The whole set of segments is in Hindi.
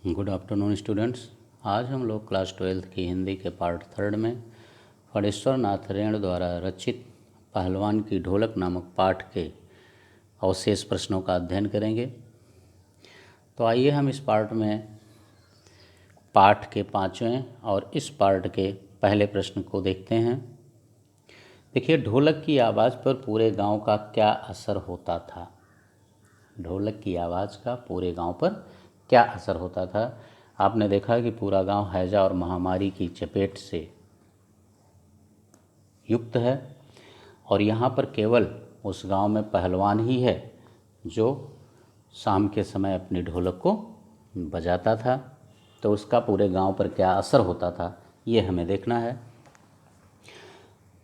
Good afternoon students. आज हम लोग क्लास 12th की हिंदी के पार्ट 3 में फणेश्वर नाथ रेण द्वारा रचित पहलवान की ढोलक नामक पाठ के अवशेष प्रश्नों का अध्ययन करेंगे। तो आइए हम इस पार्ट में पाठ के 5वें और इस पार्ट के पहले प्रश्न को देखते हैं। देखिए, ढोलक की आवाज़ पर पूरे गांव का क्या असर होता था। ढोलक की आवाज़ का पूरे गांव पर क्या असर होता था। आपने देखा कि पूरा गांव हैजा और महामारी की चपेट से युक्त है और यहाँ पर केवल उस गांव में पहलवान ही है जो शाम के समय अपनी ढोलक को बजाता था। तो उसका पूरे गांव पर क्या असर होता था, ये हमें देखना है।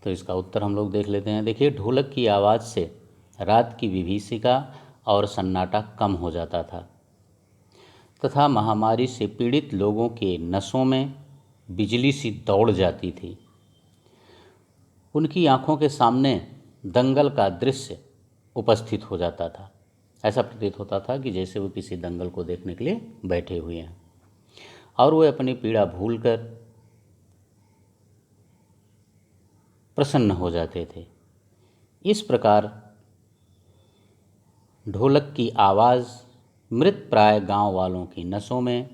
तो इसका उत्तर हम लोग देख लेते हैं। देखिए, ढोलक की आवाज़ से रात की विभीषिका और सन्नाटा कम हो जाता था तथा महामारी से पीड़ित लोगों के नसों में बिजली सी दौड़ जाती थी। उनकी आंखों के सामने दंगल का दृश्य उपस्थित हो जाता था। ऐसा प्रतीत होता था कि जैसे वो किसी दंगल को देखने के लिए बैठे हुए हैं और वे अपनी पीड़ा भूलकर प्रसन्न हो जाते थे। इस प्रकार ढोलक की आवाज़ मृत प्राय गांव वालों की नसों में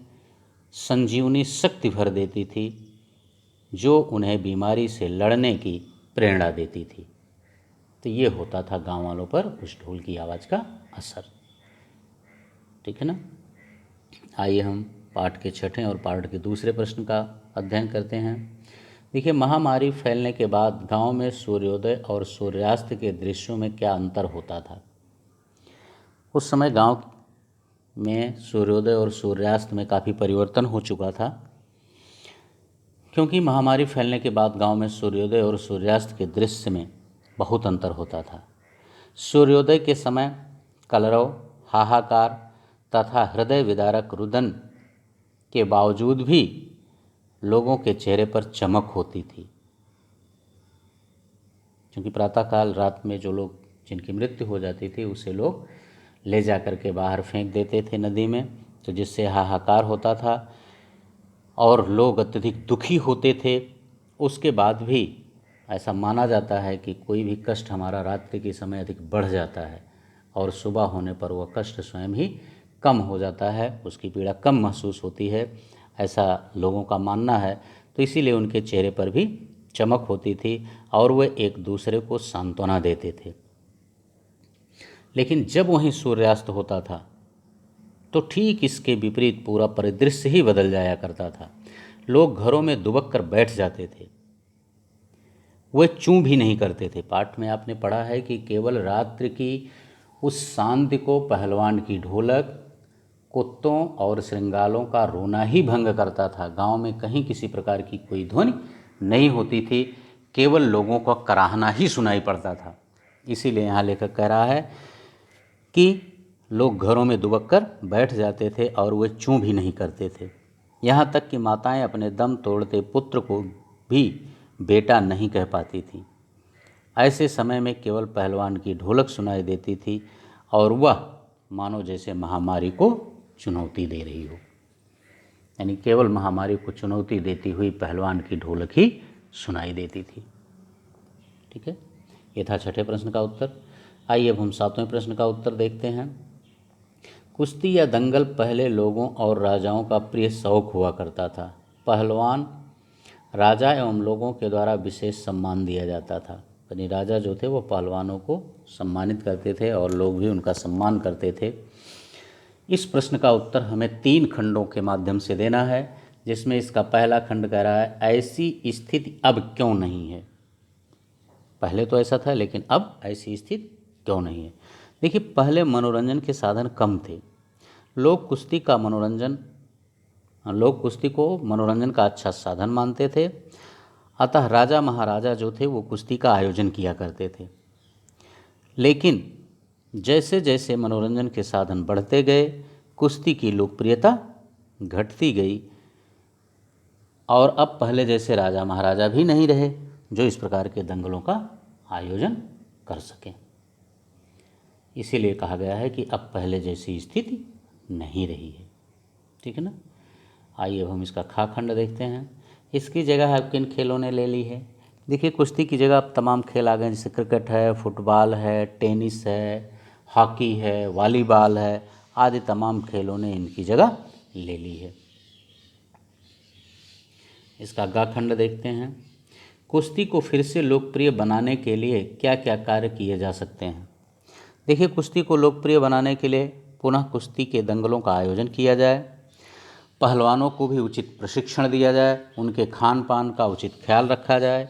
संजीवनी शक्ति भर देती थी, जो उन्हें बीमारी से लड़ने की प्रेरणा देती थी। तो ये होता था गांव वालों पर उस ढोल की आवाज़ का असर। ठीक है ना। आइए हम पाठ के 6ठे और पाठ के दूसरे प्रश्न का अध्ययन करते हैं। देखिए, महामारी फैलने के बाद गांव में सूर्योदय और सूर्यास्त के दृश्यों में क्या अंतर होता था। उस समय गांव में सूर्योदय और सूर्यास्त में काफ़ी परिवर्तन हो चुका था, क्योंकि महामारी फैलने के बाद गांव में सूर्योदय और सूर्यास्त के दृश्य में बहुत अंतर होता था। सूर्योदय के समय कलरव, हाहाकार तथा हृदय विदारक रुदन के बावजूद भी लोगों के चेहरे पर चमक होती थी, क्योंकि प्रातःकाल रात में जो लोग जिनकी मृत्यु हो जाती थी उसे लोग ले जा कर के बाहर फेंक देते थे नदी में, तो जिससे हाहाकार होता था और लोग अत्यधिक दुखी होते थे। उसके बाद भी ऐसा माना जाता है कि कोई भी कष्ट हमारा रात्रि के समय अधिक बढ़ जाता है और सुबह होने पर वह कष्ट स्वयं ही कम हो जाता है, उसकी पीड़ा कम महसूस होती है, ऐसा लोगों का मानना है। तो इसीलिए उनके चेहरे पर भी चमक होती थी और वे एक दूसरे को सांत्वना देते थे। लेकिन जब वहीं सूर्यास्त होता था तो ठीक इसके विपरीत पूरा परिदृश्य ही बदल जाया करता था। लोग घरों में दुबक कर बैठ जाते थे, वे चूं भी नहीं करते थे। पाठ में आपने पढ़ा है कि केवल रात्रि की उस शांति को पहलवान की ढोलक, कुत्तों और श्रृंगालों का रोना ही भंग करता था। गांव में कहीं किसी प्रकार की कोई ध्वनि नहीं होती थी, केवल लोगों का कराहना ही सुनाई पड़ता था। इसीलिए यहाँ लेखक कह रहा है कि लोग घरों में दुबक कर बैठ जाते थे और वे चूं भी नहीं करते थे। यहाँ तक कि माताएं अपने दम तोड़ते पुत्र को भी बेटा नहीं कह पाती थी। ऐसे समय में केवल पहलवान की ढोलक सुनाई देती थी और वह मानो जैसे महामारी को चुनौती दे रही हो। यानी केवल महामारी को चुनौती देती हुई पहलवान की ढोलक ही सुनाई देती थी। ठीक है, ये था 6ठे प्रश्न का उत्तर। आइए अब हम 7वें प्रश्न का उत्तर देखते हैं। कुश्ती या दंगल पहले लोगों और राजाओं का प्रिय शौक हुआ करता था। पहलवान राजा एवं लोगों के द्वारा विशेष सम्मान दिया जाता था। यानी राजा जो थे वो पहलवानों को सम्मानित करते थे और लोग भी उनका सम्मान करते थे। इस प्रश्न का उत्तर हमें 3 खंडों के माध्यम से देना है, जिसमें इसका पहला खंड कह रहा है ऐसी स्थिति अब क्यों नहीं है। पहले तो ऐसा था, लेकिन अब ऐसी स्थिति क्यों नहीं है। देखिए, पहले मनोरंजन के साधन कम थे। लोग कुश्ती को मनोरंजन का अच्छा साधन मानते थे, अतः राजा महाराजा जो थे वो कुश्ती का आयोजन किया करते थे। लेकिन जैसे जैसे मनोरंजन के साधन बढ़ते गए, कुश्ती की लोकप्रियता घटती गई और अब पहले जैसे राजा महाराजा भी नहीं रहे जो इस प्रकार के दंगलों का आयोजन कर सकें। इसीलिए कहा गया है कि अब पहले जैसी स्थिति नहीं रही है। ठीक है ना। आइए अब हम इसका खा खंड देखते हैं। इसकी जगह अब किन खेलों ने ले ली है? देखिए, कुश्ती की जगह अब तमाम खेल आ गए हैं, जैसे क्रिकेट है, फुटबॉल है, टेनिस है, हॉकी है, वॉलीबॉल है, आदि तमाम खेलों ने इनकी जगह ले ली है। इसका गा खंड देखते हैं। कुश्ती को फिर से लोकप्रिय बनाने के लिए क्या क्या कार्य किए जा सकते हैं? देखिए, कुश्ती को लोकप्रिय बनाने के लिए पुनः कुश्ती के दंगलों का आयोजन किया जाए, पहलवानों को भी उचित प्रशिक्षण दिया जाए, उनके खान पान का उचित ख्याल रखा जाए,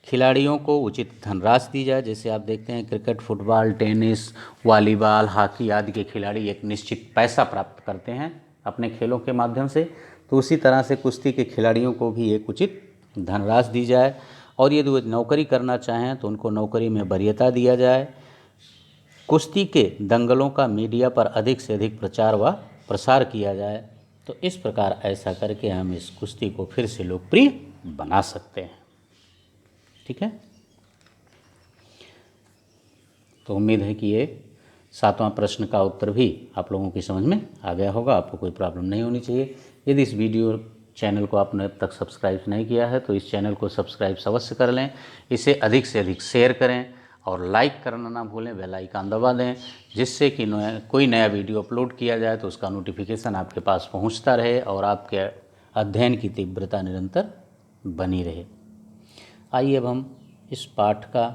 खिलाड़ियों को उचित धनराशि दी जाए। जैसे आप देखते हैं cricket, football, tennis, volleyball, hockey आदि के खिलाड़ी एक निश्चित पैसा प्राप्त करते हैं अपने खेलों के माध्यम से, तो उसी तरह से कुश्ती के खिलाड़ियों को भी एक उचित धनराशि दी जाए। और यदि वो नौकरी करना चाहें तो उनको नौकरी में वरीयता दिया जाए। कुश्ती के दंगलों का मीडिया पर अधिक से अधिक प्रचार व प्रसार किया जाए। तो इस प्रकार ऐसा करके हम इस कुश्ती को फिर से लोकप्रिय बना सकते हैं। ठीक है, तो उम्मीद है कि ये 7वां प्रश्न का उत्तर भी आप लोगों की समझ में आ गया होगा, आपको कोई प्रॉब्लम नहीं होनी चाहिए। यदि इस वीडियो चैनल को आपने अब तक सब्सक्राइब नहीं किया है तो इस चैनल को सब्सक्राइब अवश्य कर लें, इसे अधिक से अधिक शेयर करें और लाइक करना ना भूलें, बेल आइकन दबा दें, जिससे कि कोई नया वीडियो अपलोड किया जाए तो उसका नोटिफिकेशन आपके पास पहुंचता रहे और आपके अध्ययन की तीव्रता निरंतर बनी रहे। आइए अब हम इस पाठ का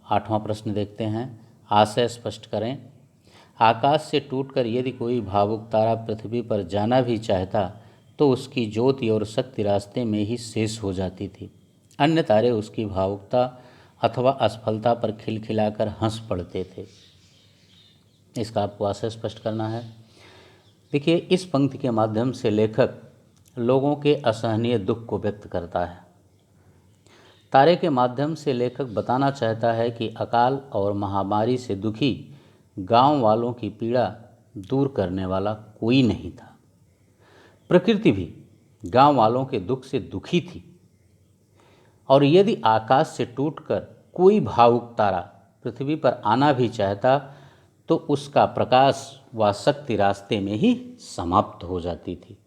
8वां प्रश्न देखते हैं। आशय स्पष्ट करें। आकाश से टूटकर यदि कोई भावुक तारा पृथ्वी पर जाना भी चाहता तो उसकी ज्योति और शक्ति रास्ते में ही शेष हो जाती थी। अन्य तारे उसकी भावुकता अथवा असफलता पर खिलखिलाकर हंस पड़ते थे। इसका आपको आशय स्पष्ट करना है। देखिए, इस पंक्ति के माध्यम से लेखक लोगों के असहनीय दुख को व्यक्त करता है। तारे के माध्यम से लेखक बताना चाहता है कि अकाल और महामारी से दुखी गांव वालों की पीड़ा दूर करने वाला कोई नहीं था। प्रकृति भी गांव वालों के दुख से दुखी थी और यदि आकाश से टूटकर कोई भावुक तारा पृथ्वी पर आना भी चाहता तो उसका प्रकाश व शक्ति रास्ते में ही समाप्त हो जाती थी।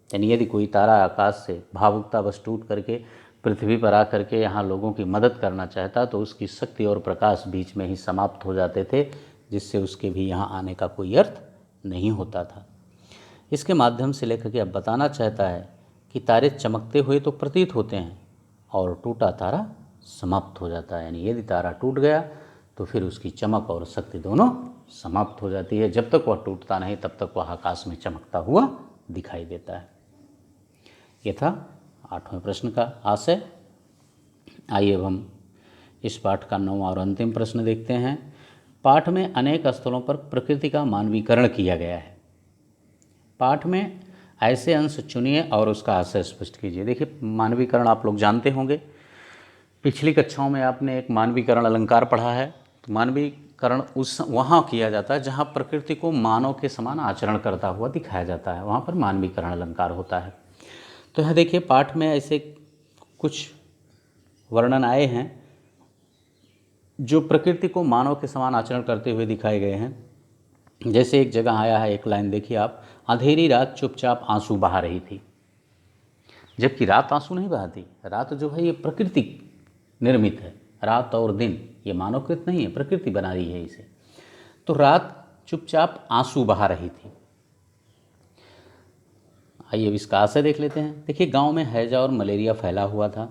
यानी यदि कोई तारा आकाश से भावुकतावश टूट करके पृथ्वी पर आकर के यहाँ लोगों की मदद करना चाहता तो उसकी शक्ति और प्रकाश बीच में ही समाप्त हो जाते थे, जिससे उसके भी यहाँ आने का कोई अर्थ नहीं होता था। इसके माध्यम से लेखक यह बताना चाहता है कि तारे चमकते हुए तो प्रतीत होते हैं और टूटा तारा समाप्त हो जाता है। यानी यदि तारा टूट गया तो फिर उसकी चमक और शक्ति दोनों समाप्त हो जाती है। जब तक वह टूटता नहीं तब तक वह आकाश में चमकता हुआ दिखाई देता है। यह था 8वें प्रश्न का आशय। आइए अब हम इस पाठ का 9वां और अंतिम प्रश्न देखते हैं। पाठ में अनेक स्थलों पर प्रकृति का मानवीकरण किया गया है। पाठ में ऐसे अंश चुनिए और उसका आशय स्पष्ट कीजिए। देखिए, मानवीकरण आप लोग जानते होंगे, पिछली कक्षाओं में आपने एक मानवीकरण अलंकार पढ़ा है। तो मानवीकरण उस वहाँ किया जाता है जहाँ प्रकृति को मानव के समान आचरण करता हुआ दिखाया जाता है, वहाँ पर मानवीकरण अलंकार होता है। तो यहाँ देखिए, पाठ में ऐसे कुछ वर्णन आए हैं जो प्रकृति को मानव के समान आचरण करते हुए दिखाए गए हैं। जैसे एक जगह आया है, एक लाइन देखिए आप, अंधेरी रात चुपचाप आंसू बहा रही थी। जबकि रात आंसू नहीं बहाती, रात जो है ये प्रकृति निर्मित है। रात और दिन ये मानवकृत नहीं है, प्रकृति बना रही है इसे। तो रात चुपचाप आंसू बहा रही थी। आइए अब इसका आशय देख लेते हैं। देखिए, गांव में हैजा और मलेरिया फैला हुआ था।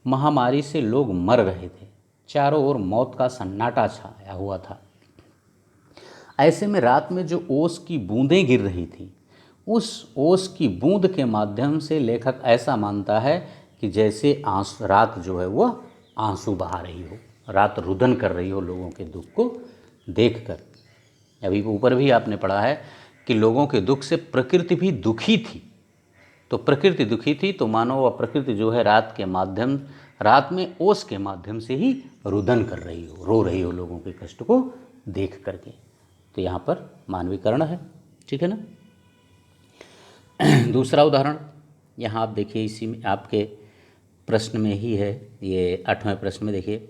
महामारी से लोग मर रहे थे, चारों ओर मौत का सन्नाटा छाया हुआ था। ऐसे में रात में जो ओस की बूंदें गिर रही थी, उस ओस की बूंद के माध्यम से लेखक ऐसा मानता है कि जैसे रात जो है वह आंसू बहा रही हो, रात रुदन कर रही हो लोगों के दुख को देखकर। अभी ऊपर भी आपने पढ़ा है कि लोगों के दुख से प्रकृति भी दुखी थी। तो प्रकृति दुखी थी तो मानो वह प्रकृति जो है रात में ओस के माध्यम से ही रुदन कर रही हो, रो रही हो लोगों के कष्ट को देख करके। तो यहाँ पर मानवीकरण है, ठीक है ना। दूसरा उदाहरण यहाँ आप देखिए, इसी में आपके प्रश्न में ही है, ये 8वें प्रश्न में देखिए,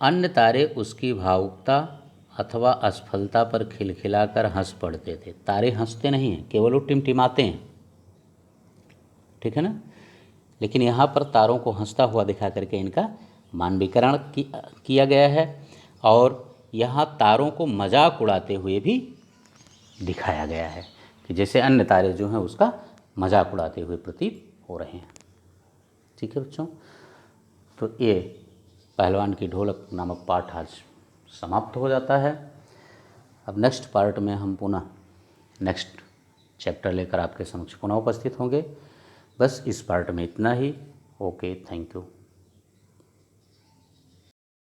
अन्य तारे उसकी भावुकता अथवा असफलता पर खिलखिलाकर हंस पड़ते थे। तारे हंसते नहीं हैं, केवल वो टिमटिमाते हैं। ठीक है ना। लेकिन यहाँ पर तारों को हंसता हुआ दिखा करके इनका मानवीकरण किया गया है, और यहाँ तारों को मजाक उड़ाते हुए भी दिखाया गया है कि जैसे अन्य तारे जो हैं उसका मजाक उड़ाते हुए प्रतीत हो रहे हैं। ठीक है बच्चों, तो ये पहलवान की ढोलक नामक पाठ आज समाप्त हो जाता है। अब नेक्स्ट पार्ट में हम पुनः नेक्स्ट चैप्टर लेकर आपके समक्ष पुनः उपस्थित होंगे। बस इस पार्ट में इतना ही। Okay, thank you.